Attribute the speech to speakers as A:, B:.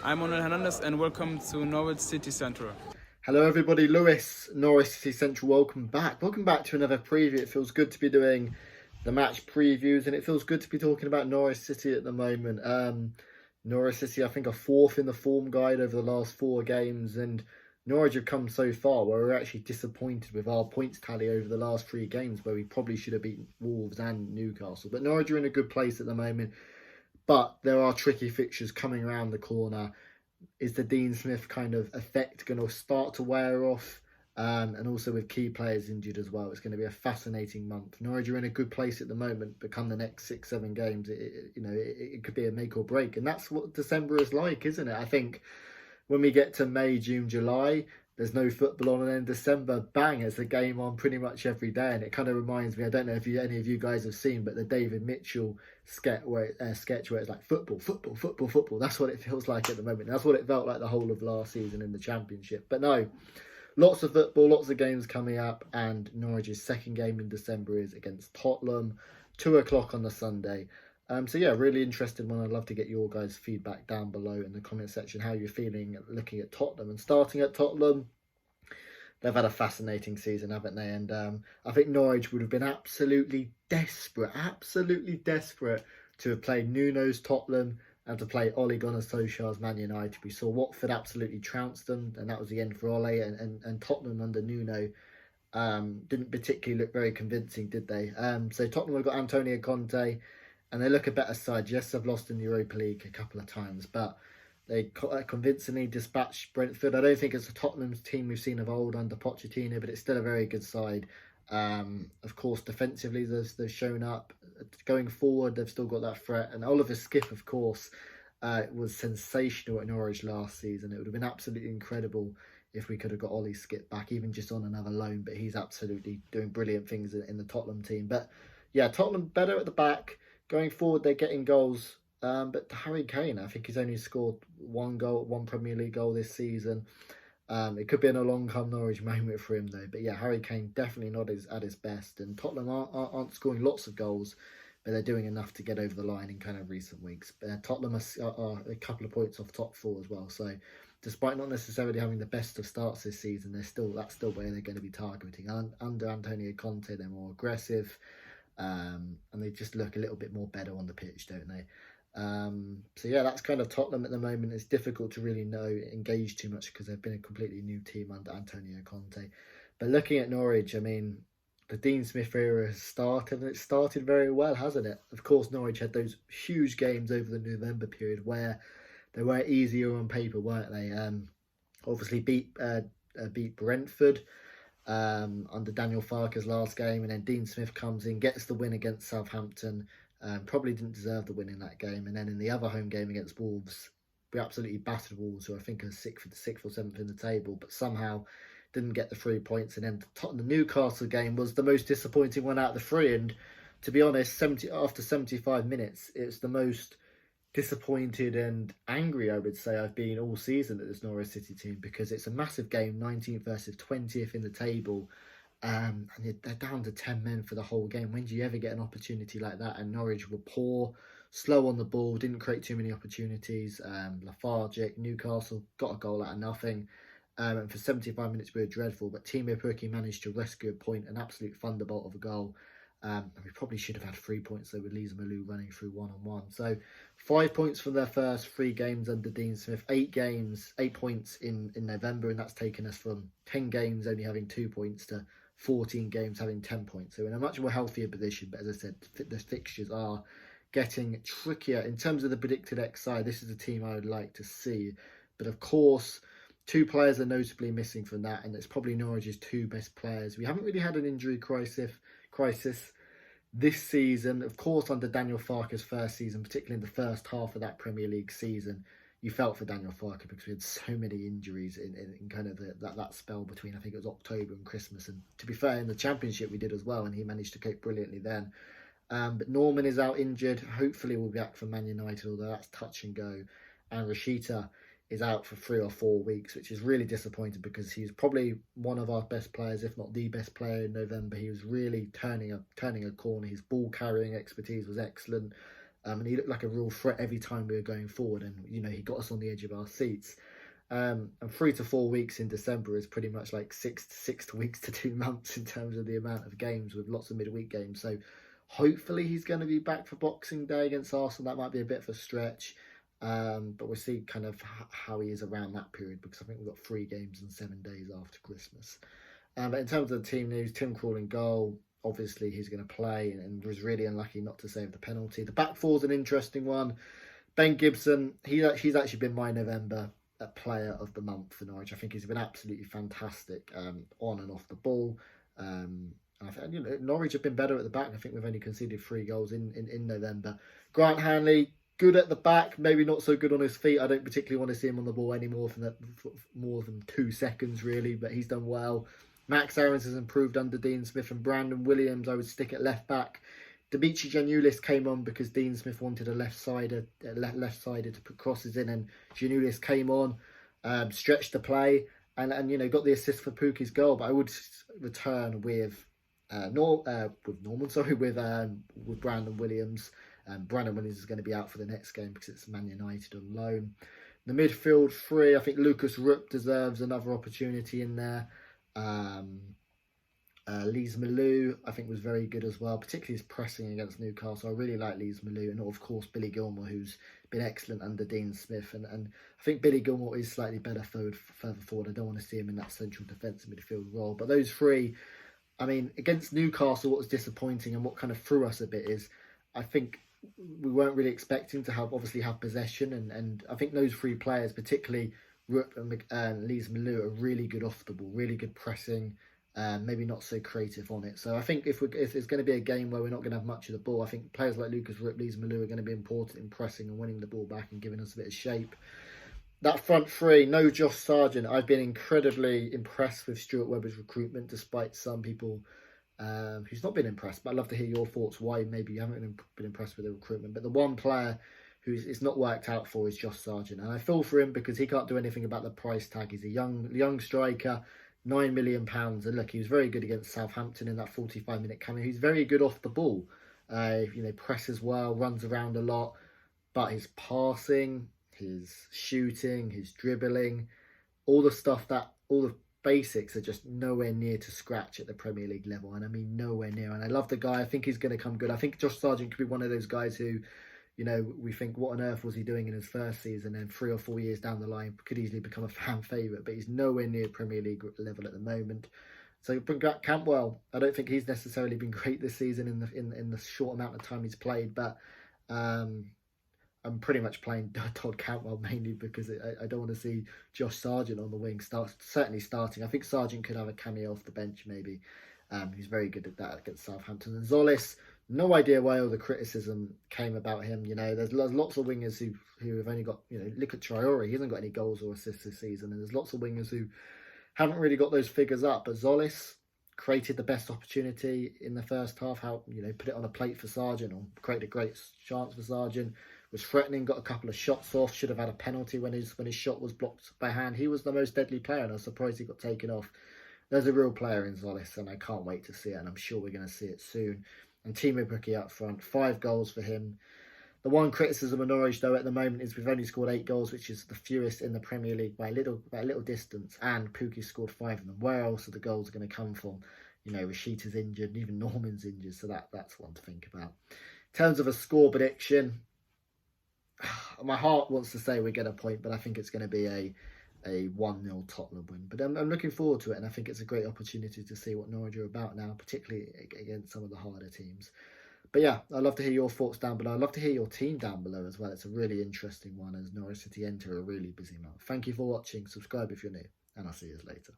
A: I'm Manuel Hernandez and welcome to Norwich City Central.
B: Hello everybody, Lewis, Norwich City Central, welcome back. Welcome back to another preview. It feels good to be doing the match previews and it feels good to be talking about Norwich City at the moment. Norwich City, I think, are fourth in the form guide over the last 4 games, and Norwich have come so far where we're actually disappointed with our points tally over the last 3 games, where we probably should have beaten Wolves and Newcastle. But Norwich are in a good place at the moment, but there are tricky fixtures coming around the corner. Is the Dean Smith kind of effect going to start to wear off? And also with key players injured as well, it's going to be a fascinating month. Norwich are in a good place at the moment, but come the next 6-7 games, it could be a make or break. And that's what December is like, isn't it? I think when we get to May, June, July, there's no football on, and then December, bang, it's a game on pretty much every day. And it kind of reminds me, I don't know if any of you guys have seen, but the David Mitchell sketch where it's like football, football, football, football. That's what it feels like at the moment. That's what it felt like the whole of last season in the Championship. But no, lots of football, lots of games coming up, and Norwich's second game in December is against Tottenham, 2 o'clock on the Sunday. So yeah, really interested one. I'd love to get your guys' feedback down below in the comment section, how you're feeling looking at Tottenham. And starting at Tottenham, they've had a fascinating season, haven't they? And I think Norwich would have been absolutely desperate to have played Nuno's Tottenham and to play Ole Gunnar Solskjaer's Man United. We saw Watford absolutely trounce them, and that was the end for Ole. And Tottenham under Nuno didn't particularly look very convincing, did they? So Tottenham have got Antonio Conte, and they look a better side. Yes, they've lost in the Europa League a couple of times, but they convincingly dispatched Brentford. I don't think it's a Tottenham's team we've seen of old under Pochettino, but it's still a very good side. Of course, defensively, they've shown up. Going forward, they've still got that threat. And Oliver Skipp, of course, was sensational at Norwich last season. It would have been absolutely incredible if we could have got Ollie Skipp back, even just on another loan. But he's absolutely doing brilliant things in the Tottenham team. But yeah, Tottenham better at the back. Going forward, they're getting goals. But Harry Kane, I think he's only scored 1 Premier League goal this season. It could be in a long-come Norwich moment for him, though. But yeah, Harry Kane definitely not at his best. And Tottenham aren't scoring lots of goals, but they're doing enough to get over the line in kind of recent weeks. Tottenham are a couple of points off top 4 as well. So despite not necessarily having the best of starts this season, that's still where they're going to be targeting. Under Antonio Conte, they're more aggressive. And they just look a little bit more better on the pitch, don't they? So yeah, that's kind of Tottenham at the moment. It's difficult to really engage too much because they've been a completely new team under Antonio Conte. But looking at Norwich, I mean, the Dean Smith era has started, and it started very well, hasn't it? Of course, Norwich had those huge games over the November period where they were easier on paper, weren't they? Obviously beat Brentford under Daniel Farke's last game, and then Dean Smith comes in, gets the win against Southampton. Probably didn't deserve the win in that game. And then in the other home game against Wolves, we absolutely battered Wolves, who I think are sixth or 7th in the table, but somehow didn't get the 3 points. And then the Newcastle game was the most disappointing one out of the 3. And to be honest, after 75 minutes, it's the most disappointed and angry, I would say, I've been all season at this Norwich City team, because it's a massive game, 19th versus 20th in the table. And they're down to 10 men for the whole game. When do you ever get an opportunity like that? And Norwich were poor, slow on the ball, didn't create too many opportunities, lethargic. Newcastle got a goal out of nothing. And for 75 minutes we were dreadful, but Timo Pukki managed to rescue a point, an absolute thunderbolt of a goal. And we probably should have had 3 points though, with Lisa Malou running through 1-on-1. So 5 points from their first 3 games under Dean Smith, 8 points in November, and that's taken us from 10 games only having 2 points to 14 games having 10 points. So in a much more healthier position. But as I said, the fixtures are getting trickier. In terms of the predicted XI, this is a team I would like to see. But of course, 2 players are notably missing from that, and it's probably Norwich's 2 best players. We haven't really had an injury crisis this season. Of course, under Daniel Farke's first season, particularly in the first half of that Premier League season, you felt for Daniel Farke because we had so many injuries in kind of that spell between, I think it was October and Christmas. And to be fair, in the Championship we did as well, and he managed to cope brilliantly then. But Norman is out injured. Hopefully we'll be back for Man United, although that's touch and go. And Rashida is out for 3 or 4 weeks, which is really disappointing because he's probably one of our best players, if not the best player in November. He was really turning a corner. His ball carrying expertise was excellent. And he looked like a real threat every time we were going forward, and he got us on the edge of our seats. And 3 to 4 weeks in December is pretty much like 6 weeks to 2 months in terms of the amount of games, with lots of midweek games. So hopefully he's going to be back for Boxing Day against Arsenal. That might be a bit of a stretch, but we'll see kind of how he is around that period, because I think we've got 3 games in 7 days after Christmas. But in terms of the team news, Tim Krul in goal. Obviously, he's going to play, and was really unlucky not to save the penalty. The back four's an interesting one. Ben Gibson, he's actually been my November player of the month for Norwich. I think he's been absolutely fantastic on and off the ball. And I think, Norwich have been better at the back. I think we've only conceded 3 goals in November. Grant Hanley, good at the back, maybe not so good on his feet. I don't particularly want to see him on the ball anymore for more than 2 seconds, really, but he's done well. Max Aarons has improved under Dean Smith, and Brandon Williams I would stick at left back. Dimitri Giannoulis came on because Dean Smith wanted a left-sider to put crosses in, and Giannoulis came on, stretched the play, and got the assist for Pukki's goal. But I would return with Brandon Williams. Brandon Williams is going to be out for the next game because it's Man United on loan. The midfield 3, I think Lucas Rupp deserves another opportunity in there. Lise Malou, I think, was very good as well, particularly his pressing against Newcastle. I really like Lise Malou, and of course Billy Gilmour, who's been excellent under Dean Smith, and I think Billy Gilmour is slightly better further forward. I don't want to see him in that central defensive midfield role, but those 3, I mean, against Newcastle, what was disappointing and what kind of threw us a bit is, I think we weren't really expecting to have possession, and I think those 3 players, particularly Rupp and Lise Malou, are really good off the ball, really good pressing, maybe not so creative on it. So I think if it's going to be a game where we're not going to have much of the ball, I think players like Lucas Rupp, Lise Malou are going to be important in pressing and winning the ball back and giving us a bit of shape. That front 3, no Josh Sargent. I've been incredibly impressed with Stuart Webber's recruitment, despite some people who's not been impressed. But I'd love to hear your thoughts why maybe you haven't been impressed with the recruitment. But the one player it's not worked out for is Josh Sargent, and I feel for him because he can't do anything about the price tag. He's a young striker, £9 million, and look, he was very good against Southampton in that 45-minute cameo. He's very good off the ball, presses well, runs around a lot, but his passing, his shooting, his dribbling, all the basics are just nowhere near to scratch at the Premier League level, and I mean nowhere near. And I love the guy. I think he's going to come good. I think Josh Sargent could be one of those guys who, we think, what on earth was he doing in his first season? And 3 or 4 years down the line, could easily become a fan favourite. But he's nowhere near Premier League level at the moment. So bring back Campbell. I don't think he's necessarily been great this season in the short amount of time he's played. But I'm pretty much playing Todd Cantwell mainly because I don't want to see Josh Sargent on the wing certainly starting. I think Sargent could have a cameo off the bench maybe. He's very good at that against Southampton. And Zolis, no idea why all the criticism came about him. There's lots of wingers who have only got, look at Traore. He hasn't got any goals or assists this season. And there's lots of wingers who haven't really got those figures up. But Zolis created the best opportunity in the first half. Put it on a plate for Sargent, or created a great chance for Sargent. Was threatening, got a couple of shots off. Should have had a penalty when his shot was blocked by hand. He was the most deadly player, and I was surprised he got taken off. There's a real player in Zolis, and I can't wait to see it, and I'm sure we're going to see it soon. And Timo Pukki up front, 5 goals for him. The one criticism of Norwich, though, at the moment is we've only scored 8 goals, which is the fewest in the Premier League by a little distance, and Pukki scored 5 of them. Where else are the goals going to come from? Rashita's injured, and even Norman's injured, so that's one to think about. In terms of a score prediction, my heart wants to say we get a point, but I think it's going to be a 1-0 Tottenham win. But I'm looking forward to it, and I think it's a great opportunity to see what Norwich are about now, particularly against some of the harder teams. But yeah, I'd love to hear your thoughts down below. I'd love to hear your team down below as well. It's a really interesting one as Norwich City enter a really busy month. Thank you for watching. Subscribe if you're new, and I'll see you later.